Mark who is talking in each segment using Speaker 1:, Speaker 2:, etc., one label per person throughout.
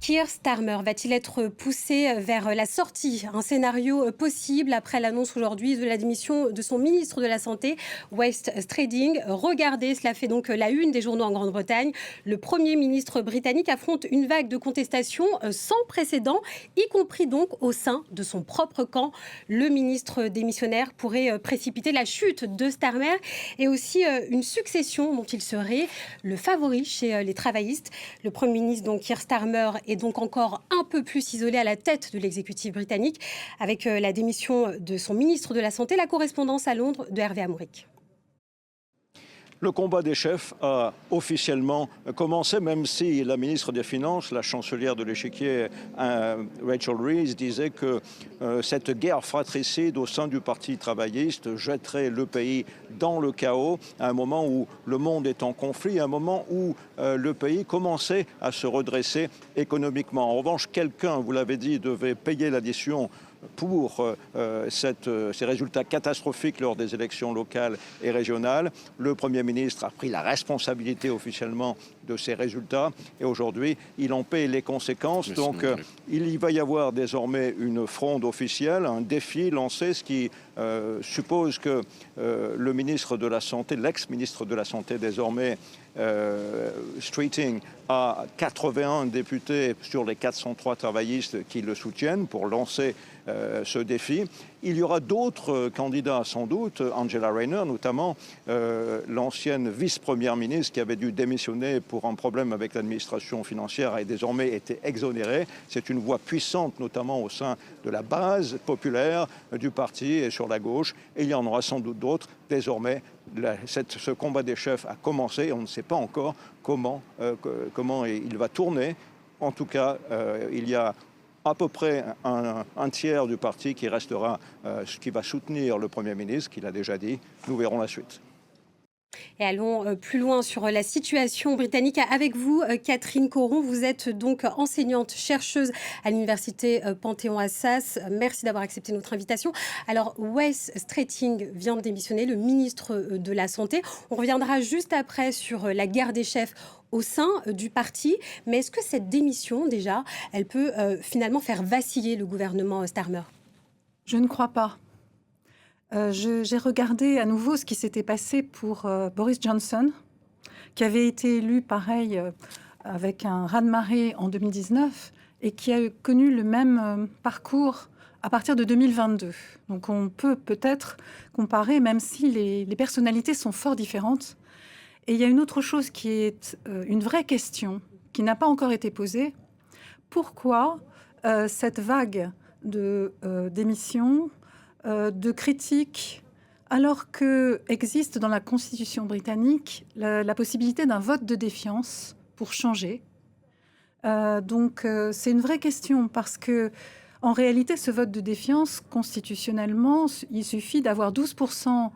Speaker 1: Keir Starmer va-t-il être poussé vers la sortie? Un scénario possible après l'annonce aujourd'hui de la démission de son ministre de la Santé, West Strading. Regardez, cela fait donc la une des journaux en Grande-Bretagne. Le Premier ministre britannique affronte une vague de contestation sans précédent, y compris donc au sein de son propre camp. Le ministre démissionnaire pourrait précipiter la chute de Starmer et aussi une succession dont il serait le favori chez les travaillistes. Le Premier ministre, donc Keir Starmer, est donc encore un peu plus isolé à la tête de l'exécutif britannique, avec la démission de son ministre de la Santé. La correspondance à Londres de Hervé Amouric.
Speaker 2: Le combat des chefs a officiellement commencé, même si la ministre des Finances, la chancelière de l'échiquier, Rachel Reeves, disait que cette guerre fratricide au sein du Parti travailliste jetterait le pays dans le chaos, à un moment où le monde est en conflit, à un moment où le pays commençait à se redresser économiquement. En revanche, quelqu'un, vous l'avez dit, devait payer l'addition pour ces résultats catastrophiques lors des élections locales et régionales. Le Premier ministre a pris la responsabilité officiellement de ces résultats et aujourd'hui, il en paie les conséquences. Donc, il y va y avoir désormais une fronde officielle, un défi lancé, ce qui suppose que le ministre de la Santé, l'ex-ministre de la Santé désormais, Streeting, a 81 députés sur les 403 travaillistes qui le soutiennent pour lancer ce défi. Il y aura d'autres candidats sans doute, Angela Rayner notamment, l'ancienne vice-première ministre qui avait dû démissionner pour un problème avec l'administration financière a désormais été exonérée. C'est une voix puissante notamment au sein de la base populaire du parti et sur la gauche. Et il y en aura sans doute d'autres. Désormais, ce combat des chefs a commencé et on ne sait pas encore comment il va tourner. En tout cas, il y a à peu près un tiers du parti qui restera, qui va soutenir le Premier ministre, qu'il a déjà dit. Nous verrons la suite.
Speaker 1: Et allons plus loin sur la situation britannique avec vous, Catherine Coron. Vous êtes donc enseignante, chercheuse à l'université Panthéon-Assas. Merci d'avoir accepté notre invitation. Alors, Wes Streeting vient de démissionner, le ministre de la Santé. On reviendra juste après sur la guerre des chefs au sein du parti. Mais est-ce que cette démission, déjà, elle peut finalement faire vaciller le gouvernement Starmer?
Speaker 3: Je ne crois pas. J'ai regardé à nouveau ce qui s'était passé pour Boris Johnson, qui avait été élu pareil avec un raz-de-marée en 2019 et qui a connu le même parcours à partir de 2022. Donc on peut peut-être comparer, même si les personnalités sont fort différentes. Et il y a une autre chose qui est une vraie question, qui n'a pas encore été posée. Pourquoi cette vague de démissions, de critiques, alors qu'existe dans la Constitution britannique la possibilité d'un vote de défiance pour changer. Donc c'est une vraie question parce que en réalité, ce vote de défiance, constitutionnellement, il suffit d'avoir 12%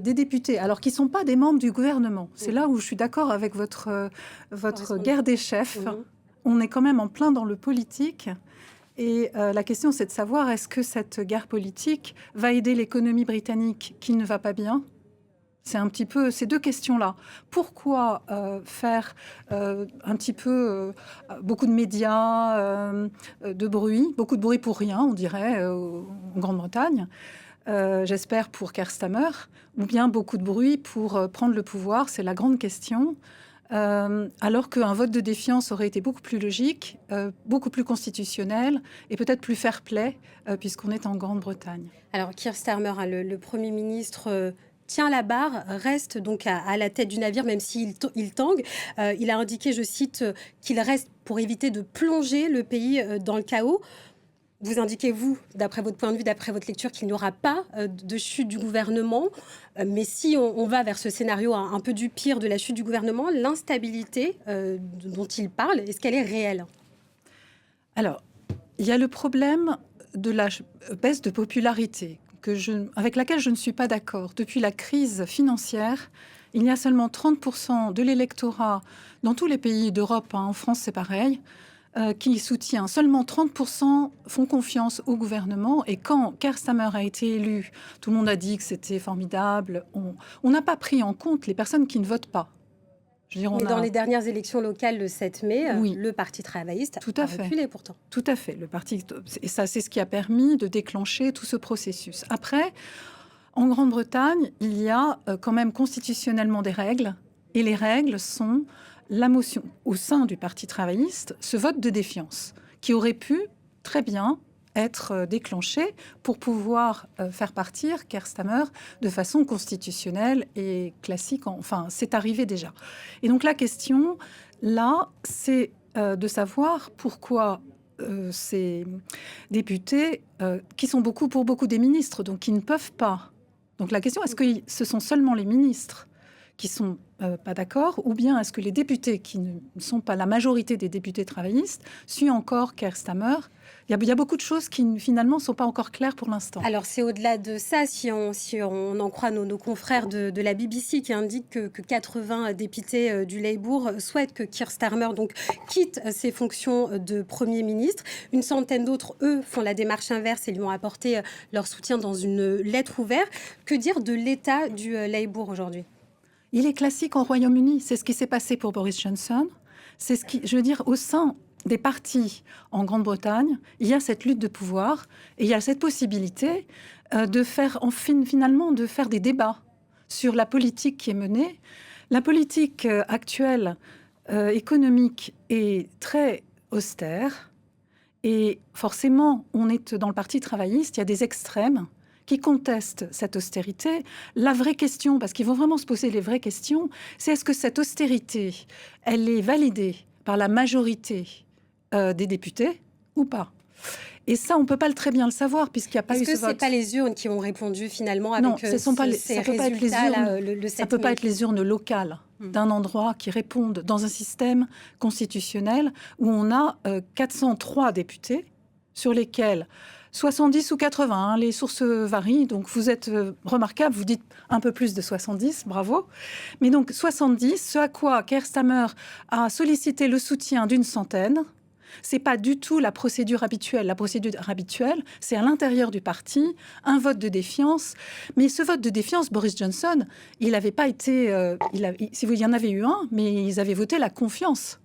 Speaker 3: des députés, alors qu'ils ne sont pas des membres du gouvernement. C'est là où je suis d'accord avec votre guerre des chefs. On est quand même en plein dans le politique. Et la question, c'est de savoir, est-ce que cette guerre politique va aider l'économie britannique qui ne va pas bien? C'est un petit peu ces deux questions-là. Pourquoi faire un petit peu beaucoup de médias, de bruit, beaucoup de bruit pour rien, on dirait, en Grande-Bretagne, j'espère pour Keir Starmer, ou bien beaucoup de bruit pour prendre le pouvoir? C'est la grande question. Alors qu'un vote de défiance aurait été beaucoup plus logique, beaucoup plus constitutionnel et peut-être plus fair-play, puisqu'on est en Grande-Bretagne.
Speaker 1: Alors, Keir Starmer, le Premier ministre, tient la barre, reste donc à la tête du navire, même s'il tangue. Il a indiqué, je cite, qu'il reste pour éviter de plonger le pays dans le chaos. Vous indiquez, vous, d'après votre point de vue, d'après votre lecture, qu'il n'y aura pas de chute du gouvernement. Mais si on va vers ce scénario un peu du pire de la chute du gouvernement, l'instabilité dont il parle, est-ce qu'elle est réelle?
Speaker 3: Alors, il y a le problème de la baisse de popularité avec laquelle je ne suis pas d'accord. Depuis la crise financière, il y a seulement 30% de l'électorat dans tous les pays d'Europe, en France c'est pareil, qui soutient. Seulement 30% font confiance au gouvernement. Et quand Keir Starmer a été élu, tout le monde a dit que c'était formidable. On n'a pas pris en compte les personnes qui ne votent pas. Je veux dire,
Speaker 1: Mais dans les dernières élections locales le 7 mai,
Speaker 3: Oui.
Speaker 1: le Parti travailliste
Speaker 3: Tout
Speaker 1: a
Speaker 3: à fait.
Speaker 1: reculé pourtant.
Speaker 3: Tout à fait. Et ça, c'est ce qui a permis de déclencher tout ce processus. Après, en Grande-Bretagne, il y a quand même constitutionnellement des règles. Et les règles sont la motion au sein du Parti travailliste, ce vote de défiance, qui aurait pu très bien être déclenché pour pouvoir faire partir Keir Starmer de façon constitutionnelle et classique. Enfin, c'est arrivé déjà. Et donc la question, là, c'est de savoir pourquoi ces députés, qui sont pour beaucoup des ministres, donc qui ne peuvent pas. Donc la question, est-ce que ce sont seulement les ministres qui sont pas d'accord, ou bien est-ce que les députés qui ne sont pas la majorité des députés travaillistes suivent encore Keir Starmer? Il y a beaucoup de choses qui finalement ne sont pas encore claires pour l'instant.
Speaker 1: Alors c'est au-delà de ça, si on en croit nos confrères de la BBC qui indiquent que 80 députés du Labour souhaitent que Keir Starmer donc quitte ses fonctions de Premier ministre. Une centaine d'autres, eux, font la démarche inverse et lui ont apporté leur soutien dans une lettre ouverte. Que dire de l'état du Labour aujourd'hui?
Speaker 3: Il est classique en Royaume-Uni. C'est ce qui s'est passé pour Boris Johnson. C'est ce qui, je veux dire, au sein des partis en Grande-Bretagne, il y a cette lutte de pouvoir et il y a cette possibilité de faire, finalement, de faire des débats sur la politique qui est menée. La politique actuelle économique est très austère et forcément, on est dans le Parti travailliste, il y a des extrêmes qui contestent cette austérité. La vraie question, parce qu'il faut vraiment se poser les vraies questions, c'est est-ce que cette austérité, elle est validée par la majorité des députés ou pas? Et ça, on ne peut pas très bien le savoir puisqu'il n'y a pas eu ce vote.
Speaker 1: Est-ce que ce n'est pas les urnes qui ont répondu finalement avec
Speaker 3: non, ça ne peut pas être les urnes.
Speaker 1: Le 7
Speaker 3: ça ne peut
Speaker 1: mai.
Speaker 3: pas être les urnes locales d'un endroit qui répondent dans un système constitutionnel où on a 403 députés sur lesquels 70 ou 80, hein, les sources varient, donc vous êtes remarquable, vous dites un peu plus de 70, bravo. Mais donc 70, ce à quoi Keir Starmer a sollicité le soutien d'une centaine, c'est pas du tout la procédure habituelle. La procédure habituelle, c'est à l'intérieur du parti, un vote de défiance. Mais ce vote de défiance, Boris Johnson, il n'avait pas été... si il y en avait eu un, mais ils avaient voté la confiance.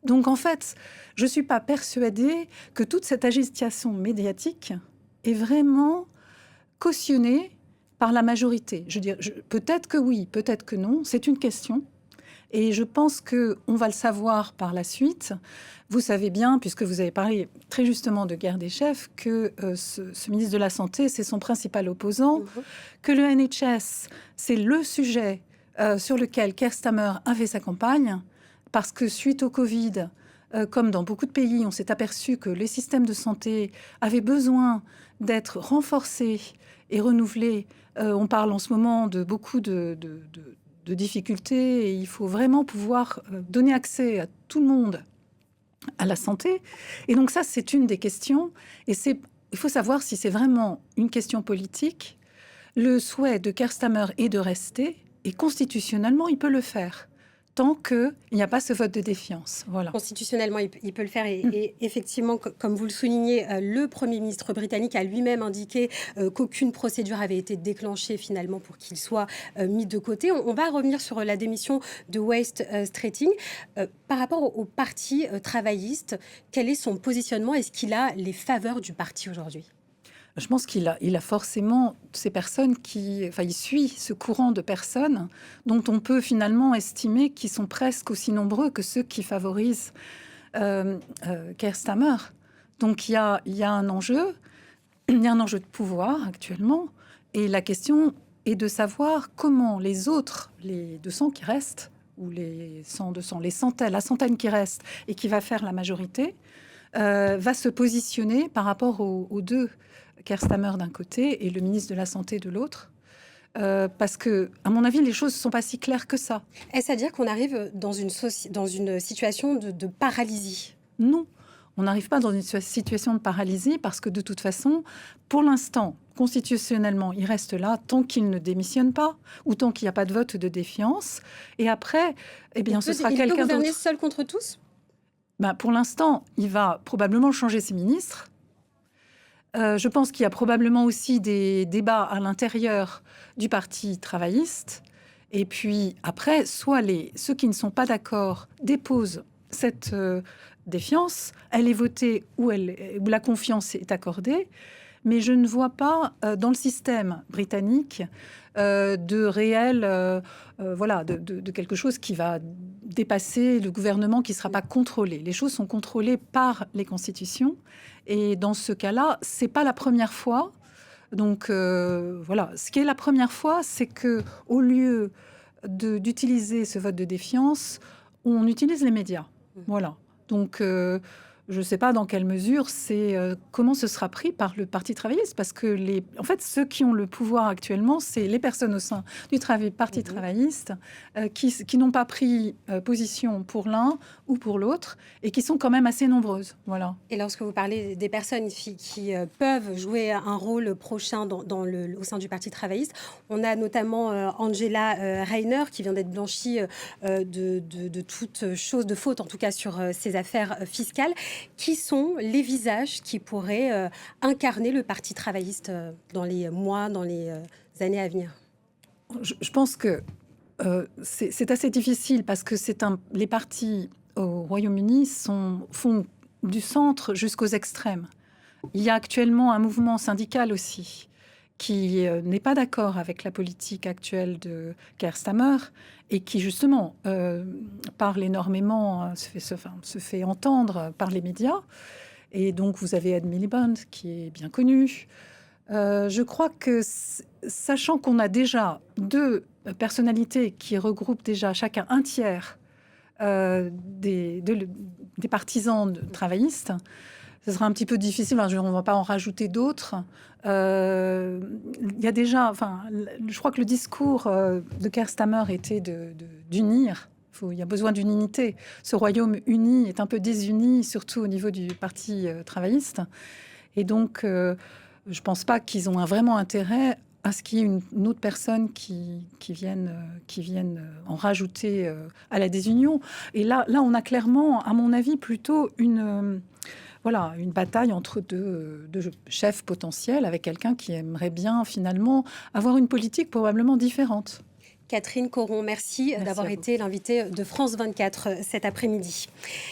Speaker 3: Donc, en fait, je ne suis pas persuadée que toute cette agitation médiatique est vraiment cautionnée par la majorité. Je veux dire, peut-être que oui, peut-être que non. C'est une question. Et je pense qu'on va le savoir par la suite. Vous savez bien, puisque vous avez parlé très justement de guerre des chefs, que ce ministre de la Santé, c'est son principal opposant, que le NHS, c'est le sujet sur lequel Keir Starmer a fait sa campagne, parce que suite au Covid, comme dans beaucoup de pays, on s'est aperçu que les systèmes de santé avaient besoin d'être renforcés et renouvelés. On parle en ce moment de beaucoup de difficultés et il faut vraiment pouvoir donner accès à tout le monde à la santé. Et donc ça, c'est une des questions. Et il faut savoir si c'est vraiment une question politique. Le souhait de Keir Starmer est de rester et constitutionnellement, il peut le faire. Tant qu'il n'y a pas ce vote de défiance. Voilà.
Speaker 1: Constitutionnellement, il peut le faire. Et effectivement, comme vous le soulignez, le Premier ministre britannique a lui-même indiqué qu'aucune procédure avait été déclenchée finalement pour qu'il soit mis de côté. On va revenir sur la démission de West Streeting. Par rapport au parti travailliste, quel est son positionnement? Est-ce qu'il a les faveurs du parti aujourd'hui?
Speaker 3: Je pense qu'il a forcément ces personnes il suit ce courant de personnes dont on peut finalement estimer qu'ils sont presque aussi nombreux que ceux qui favorisent Keir Starmer. Donc il y a un enjeu, de pouvoir actuellement, et la question est de savoir comment les autres, les 200 qui restent, ou les 100, 200, la centaine qui reste et qui va faire la majorité, va se positionner par rapport aux deux. Keir Starmer d'un côté et le ministre de la Santé de l'autre. Parce que, à mon avis, les choses ne sont pas si claires que ça.
Speaker 1: Est-ce à dire qu'on arrive dans une situation de paralysie?
Speaker 3: Non, on n'arrive pas dans une situation de paralysie parce que de toute façon, pour l'instant, constitutionnellement, il reste là tant qu'il ne démissionne pas ou tant qu'il n'y a pas de vote de défiance. Et après, eh bien, ce sera quelqu'un d'autre.
Speaker 1: Il peut gouverner seul contre tous?
Speaker 3: Pour l'instant, il va probablement changer ses ministres. Je pense qu'il y a probablement aussi des débats à l'intérieur du Parti travailliste Et puis après, soit ceux qui ne sont pas d'accord déposent cette défiance, elle est votée ou la confiance est accordée. Mais je ne vois pas dans le système britannique de réel, de quelque chose qui va dépasser le gouvernement, qui ne sera pas contrôlé. Les choses sont contrôlées par les constitutions. Et dans ce cas-là, ce n'est pas la première fois. Donc ce qui est la première fois, c'est qu'au lieu d'utiliser ce vote de défiance, on utilise les médias. Voilà. Donc, je ne sais pas dans quelle mesure comment ce sera pris par le Parti travailliste, parce que en fait, ceux qui ont le pouvoir actuellement, c'est les personnes au sein du Parti travailliste qui n'ont pas pris position pour l'un ou pour l'autre et qui sont quand même assez nombreuses. Voilà.
Speaker 1: Et lorsque vous parlez des personnes qui peuvent jouer un rôle prochain au sein du Parti travailliste, on a notamment Angela Rayner qui vient d'être blanchie de toute chose de faute, en tout cas sur ses affaires fiscales. Qui sont les visages qui pourraient incarner le Parti travailliste dans les mois, dans les années à venir?
Speaker 3: Je pense que c'est assez difficile parce que les partis au Royaume-Uni font du centre jusqu'aux extrêmes. Il y a actuellement un mouvement syndical aussi qui n'est pas d'accord avec la politique actuelle de Keir Starmer et qui justement parle énormément, se fait entendre par les médias. Et donc vous avez Ed Miliband qui est bien connu. Je crois que sachant qu'on a déjà deux personnalités qui regroupent déjà chacun un tiers des partisans travaillistes, ce sera un petit peu difficile. On ne va pas en rajouter d'autres. Il y a déjà, je crois que le discours de Keir Starmer était d'unir. Il y a besoin d'une unité. Ce royaume uni est un peu désuni, surtout au niveau du Parti travailliste. Et donc, je ne pense pas qu'ils ont vraiment intérêt à ce qu'il y ait une autre personne qui vienne en rajouter à la désunion. Et là, on a clairement, à mon avis, plutôt une bataille entre deux chefs potentiels avec quelqu'un qui aimerait bien finalement avoir une politique probablement différente.
Speaker 1: Catherine Coron, merci d'avoir été l'invitée de France 24 cet après-midi.